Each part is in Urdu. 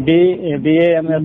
BA MS।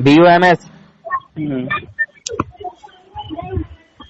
BUMS।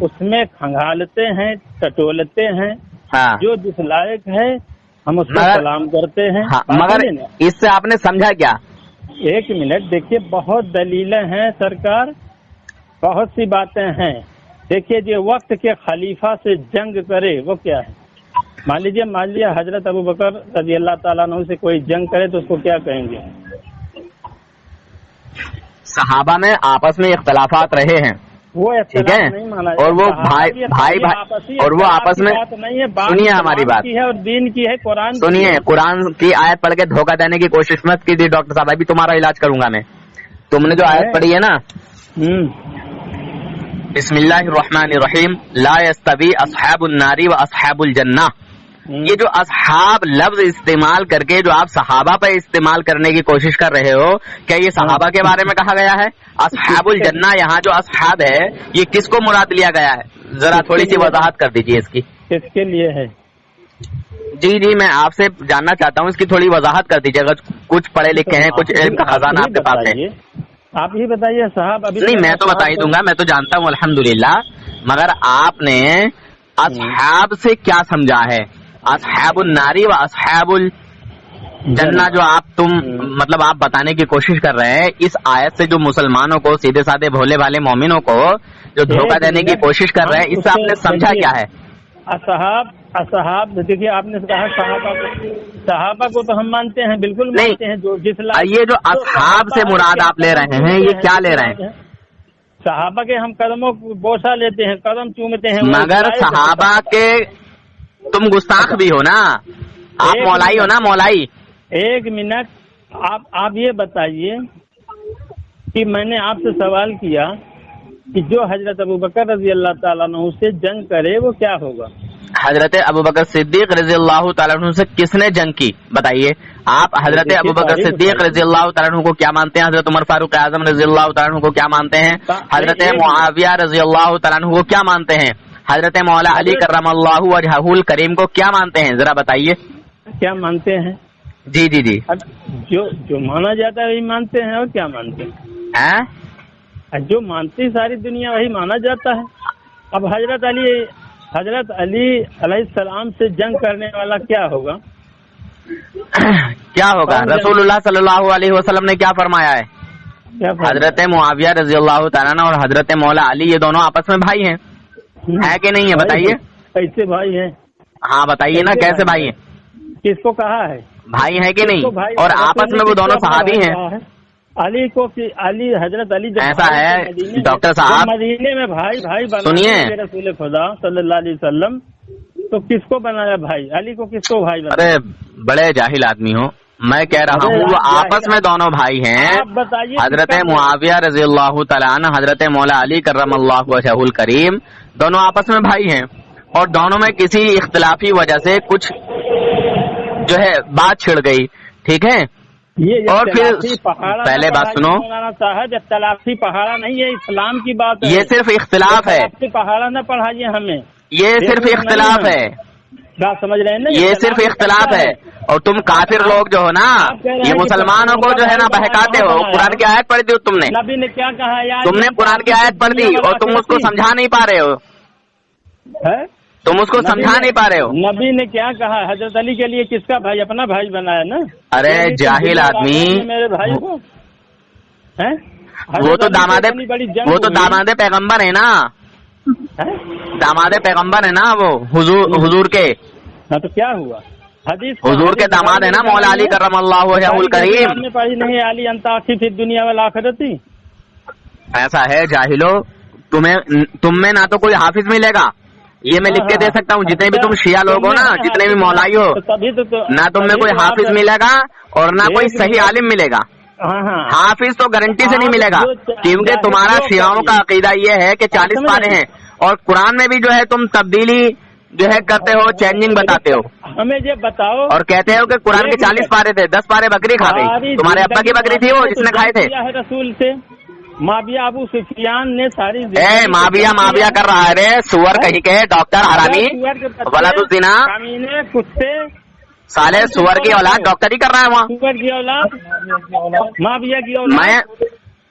اس میں کھنگالتے ہیں, ٹٹولتے ہیں. ہاں جو جس لائق ہے ہم اس کو سلام کرتے ہیں. مگر اس سے آپ نے سمجھا کیا؟ ایک منٹ دیکھیے, بہت دلیلیں ہیں سرکار, بہت سی باتیں ہیں. دیکھیے جو وقت کے خلیفہ سے جنگ کرے وہ کیا ہے. مان لیجیے حضرت ابوبکر رضی اللہ تعالیٰ عنہ سے کوئی جنگ کرے تو اس کو کیا کہیں گے؟ صحابہ میں آپس میں اختلافات رہے ہیں, وہ ٹھیک ہے, اور وہ بھائی اور وہ آپس میں, سنیے ہماری بات, اور دین کی ہے, قرآن سنیے, قرآن کی آیت پڑھ کے دھوکہ دینے کی کوشش مت کیجیے ڈاکٹر صاحب, ابھی تمہارا علاج کروں گا میں. تم نے جو آیت پڑھی ہے نا, بسم اللہ الرحمن الرحیم, لا یستوی اصحاب النار و اصحاب الجنہ, یہ جو اصحاب لفظ استعمال کر کے جو آپ صحابہ پہ استعمال کرنے کی کوشش کر رہے ہو, کیا یہ صحابہ کے بارے میں کہا گیا ہے؟ اصحاب الجنہ یہاں جو اصحاب ہے یہ کس کو مراد لیا گیا ہے؟ ذرا تھوڑی سی وضاحت کر دیجیے اس کی. کس کے لیے ہے؟ جی میں آپ سے جاننا چاہتا ہوں, اس کی تھوڑی وضاحت کر دیجیے. اگر کچھ پڑھے لکھے ہیں, کچھ علم کا خزانہ آپ کے پاس ہے. آپ ہی بتائیے صاحب. ابھی نہیں میں تو بتا ہی دوں گا, میں تو جانتا ہوں الحمدللہ, مگر آپ نے اصحاب سے کیا سمجھا ہے؟ اصحاب الناری و اصحاب الجنہ جو تم مطلب آپ بتانے کی کوشش کر رہے ہیں, اس آیت سے جو مسلمانوں کو, سیدھے سادے بھولے والے مومنوں کو جو دھوکہ دینے کی کوشش کر رہے ہیں, اس سے آپ نے سمجھا کیا ہے؟ اصحاب دیکھیے, آپ نے کہا صحابہ کو تو ہم مانتے ہیں, بالکل مانتے ہیں. جو جس یہ جو اصحاب سے مراد آپ لے رہے ہیں, یہ کیا لے رہے ہیں؟ صحابہ کے ہم قدموں کو بوسہ لیتے ہیں, قدم چومتے ہیں. مگر صحابہ کے تم گستاخ بھی ہو نا, آپ مولائی ہو نا, مولائی. ایک منٹ, آپ یہ بتائیے کہ میں نے آپ سے سوال کیا کہ جو حضرت ابوبکر رضی اللہ تعالیٰ عنہ سے جنگ کرے وہ کیا ہوگا؟ حضرت ابوبکر صدیق رضی اللہ تعالیٰ عنہ سے کس نے جنگ کی بتائیے آپ؟ حضرت ابوبکر صدیق رضی اللہ تعالیٰ عنہ کو کیا مانتے ہیں؟ حضرت عمر فاروق اعظم رضی اللہ تعالیٰ عنہ کو کیا مانتے ہیں؟ حضرت معاویہ رضی اللہ تعالیٰ عنہ کو کیا مانتے ہیں؟ حضرت مولا علی کرم اللہ وجہہ الکریم کو کیا مانتے ہیں؟ ذرا بتائیے. کیا مانتے ہیں؟ جی جی جی, جو مانا جاتا ہے وہی مانتے ہیں. اور کیا مانتے ہیں؟ جو مانتی ساری دنیا وہی مانا جاتا ہے. اب حضرت علی علیہ السلام سے جنگ کرنے والا کیا ہوگا؟ کیا ہوگا؟ رسول اللہ صلی اللہ علیہ وسلم نے کیا فرمایا ہے؟ حضرت معاویہ رضی اللہ تعالیٰ عنہ اور حضرت مولا علی یہ دونوں آپس میں بھائی ہیں, ہے کہ نہیں ہے؟ بتائیے. کیسے بھائی ہیں؟ ہاں بتائیے نا, کیسے بھائی ہیں؟ کس کو کہا ہے بھائی ہے کہ نہیں؟ اور آپس میں وہ دونوں صحابی ہیں. علی کو حضرت علی ایسا ہے ڈاکٹر صاحب, مدینے میں بھائی سنیے, رسول خدا صلی اللہ علیہ وسلم تو کس کو بنایا بھائی؟ علی کو کس کو بھائی بنایا؟ ارے بڑے جاہل آدمی ہو, میں کہہ رہا ہوں وہ آپس میں دونوں بھائی ہیں. حضرت معاویہ رضی اللہ تعالیٰ عنہ, حضرت مولا علی کرم اللہ وجہہ الکریم, دونوں آپس میں بھائی ہیں, اور دونوں میں کسی اختلافی وجہ سے کچھ جو ہے بات چھڑ گئی, ٹھیک ہے. اور پھر پہلے بات سنو, اختلافی پہاڑا نہیں ہے, اسلام کی بات ہے. یہ صرف اختلاف ہے, پہاڑا نہ پڑھائیے ہمیں, یہ صرف اختلاف ہے, بات سمجھ رہے ہیں نا, یہ صرف اختلاف ہے. اور تم کافر لوگ جو ہو نا, یہ مسلمانوں کو جو ہے نا بہکاتے ہو. قرآن کی آیت پڑھ دی تم نے, نبی نے کیا کہا یار؟ تم نے قرآن کی آیت پڑھ دی اور تم اس کو سمجھا نہیں پا رہے ہو, تم اس کو سمجھا نہیں پا رہے ہو. نبی نے کیا کہا؟ حضرت علی کے لیے کس کا بھائی؟ اپنا بھائی بنایا نا. ارے جاہل آدمی, میرے بھائی کو وہ تو داماد پیغمبر ہے نا, داماد پیغمبر ہے نا وہ حضور کے. ہاں تو کیا ہوا؟ حضور کے داماد ہے نا مولا علی کرم اللہ وجہہ الکریم. پڑھی نہیں علی انتاخی فی الدنیا والآخرتی. ایسا ہے جاہلو, تم میں نہ تو کوئی حافظ ملے گا, یہ میں لکھ کے دے سکتا ہوں. جتنے بھی تم شیعہ لوگ ہو نا, جتنے بھی مولائی ہو, نہ تم میں کوئی حافظ ملے گا اور نہ کوئی صحیح عالم ملے گا. حافظ تو گارنٹی سے نہیں ملے گا, کیونکہ تمہارا شیعوں کا عقیدہ یہ ہے کہ 40 پارے ہیں, اور قرآن میں بھی جو ہے تم تبدیلی جو ہے کرتے ہو, چینجنگ بتاتے ہو. ہمیں یہ بتاؤ, اور کہتے ہو کہ قرآن کے 40 پارے تھے, 10 پارے بکری کھا گئی. تمہارے ابا کی بکری تھی وہ جس نے کھائے تھے. رسول سے معاویہ ابو سفیان نے ساری معاویہ کر رہا ہے رے سور کہیں کے ڈاکٹر حرامی ولد الزنا کتے سالے سور کی اولاد ڈاکٹر ہی کر رہا ہے وہاں. سور کی اولاد معاویہ کی اولاد.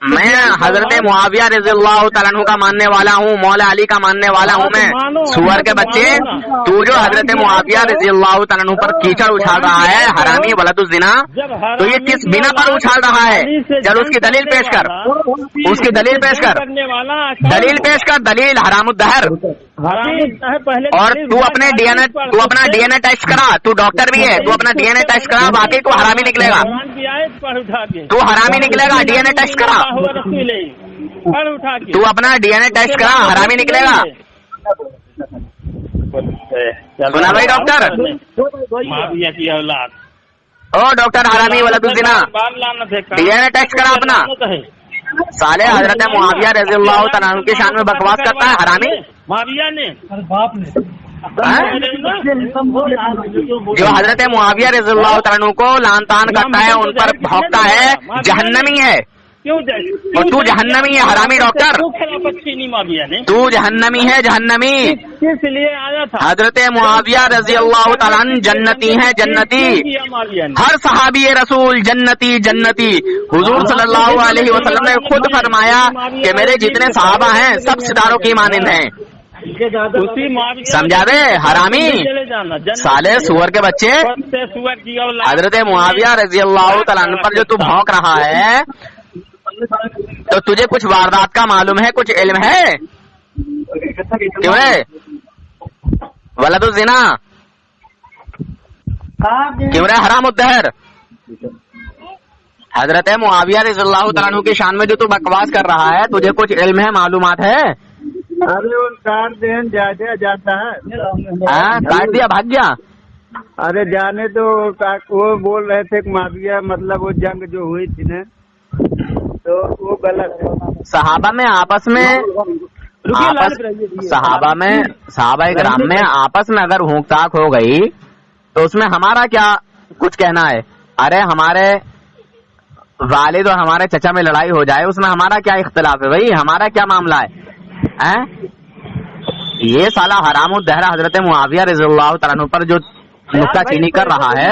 میں حضرت معاویہ رضی اللہ تعالیٰ عنہ کا ماننے والا ہوں، مولا علی کا ماننے والا ہوں میں. سور کے بچے، تو جو حضرت معاویہ رضی اللہ تعالیٰ عنہ پر کیچڑ اچھال رہا ہے، حرامی ولد الزنا، تو یہ کس بنا پر اچھال رہا ہے؟ چل اس کی دلیل پیش کر، اس کی دلیل پیش کر، دلیل پیش کر، دلیل حرام الدہر. اور تو اپنے اپنا ڈی این اے ٹیسٹ کرا، تو ڈاکٹر بھی ہے، تو اپنا ڈی این اے ٹیسٹ کرا، باقی تو حرامی نکلے گا، تو حرامی نکلے گا. ڈی این اے ٹیسٹ کرا، تو اپنا ڈی این اے ٹیسٹ کرا، حرامی نکلے گا. سنا بھائی ڈاکٹر؟ او ڈاکٹر حرامی ولد الزنا، ڈی این اے ٹیسٹ کرا اپنا. سالے حضرت معاویہ رضی اللہ تعالیٰ عنہ کی شان میں بکواس کرتا ہے حرامی. جو حضرت معاویہ رضی اللہ تعالیٰ عنہ کو لان تان کرتا ہے، ان پر بھونکتا ہے، جہنمی ہے. اور تو جہنمی ہے حرامی ڈاکٹر، تو جہنمی ہے، جہنمی. حضرت معاویہ رضی اللہ تعالیٰ عنہ جنتی ہیں، جنتی. ہر صحابی رسول جنتی جنتی. حضور صلی اللہ علیہ وسلم نے خود فرمایا کہ میرے جتنے صحابہ ہیں سب ستاروں کی مانند ہیں. سمجھا دے حرامی سالے سور کے بچے. حضرت معاویہ رضی اللہ تعالیٰ عنہ پر جو تو بھونک رہا ہے، تو تجھے کچھ واردات کا معلوم ہے، کچھ علم ہے؟ کیوں ہے ولد الزنا؟ کیوں ہے حرام الدہر؟ حضرت معاویہ رضی اللہ تعالیٰ عنہ کی شان میں جو تو بکواس کر رہا ہے، تجھے کچھ علم ہے، معلومات ہے؟ ارے وہ کاٹ دین جاتا ہے. ہاں کاٹ دیا، بھاگ گیا. ارے جانے تو وہ بول رہے تھے کہ معاویہ مطلب وہ جنگ جو ہوئی تھی نا، تو وہ غلط ہے. صحابہ میں آپس میں صحابہ کرام میں آپس میں اگر ہونک تاک ہو گئی تو اس میں ہمارا کیا کچھ کہنا ہے؟ ارے ہمارے والد اور ہمارے چچا میں لڑائی ہو جائے، اس میں ہمارا کیا اختلاف ہے بھائی؟ ہمارا کیا معاملہ ہے؟ یہ سالہ حرام الدہر حضرت معاویہ رضی اللہ تعالیٰ عنہ پر جو نکتہ چینی کر رہا ہے،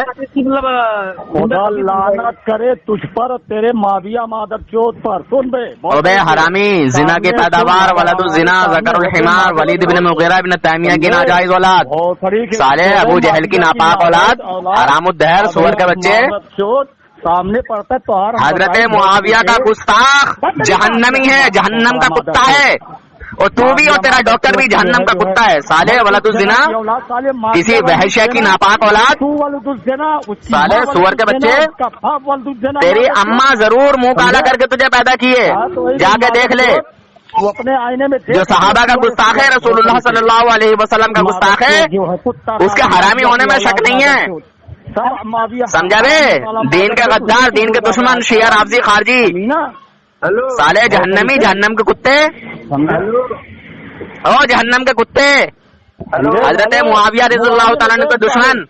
خدا لعنت کرے تجھ پر، تیرے معاویہ مادر چوت پر. سن بے حرامی، زنا کی پیداوار ولد الزنا، ذکر الحمار، ولید بن مغیرہ بن تیمیہ کی ناجائز اولاد، سالے ابو جہل کی ناپاک اولاد، حرام الدہر سور کے بچے. سامنے پڑتا ہے تو حضرت معاویہ کا گستاخ جہنمی ہے، جہنم کا کتا ہے. اور تو بھی اور تیرا ڈاکٹر بھی جہنم کا کتا ہے. سالے ولد الزنا، کسی وحشیہ کی ناپاک اولاد، سالے سور کے بچے. تیری اماں ضرور منہ کالا کر کے تجھے پیدا کیے، جا کے دیکھ لے. وہ اپنے آئینے میں جو صحابہ کا گستاخ ہے، رسول اللہ صلی اللہ علیہ وسلم کا گستاخ ہے، اس کے حرامی ہونے میں شک نہیں ہے. سمجھا رے؟ دین کے غدار، دین کے دشمن، شیعہ رافضی خارجی، سالے جہنمی، جہنم کے کتے، او جہنم کے کتے. حضرت معاویہ رضی اللہ تعالیٰ عنہ کے دشمن.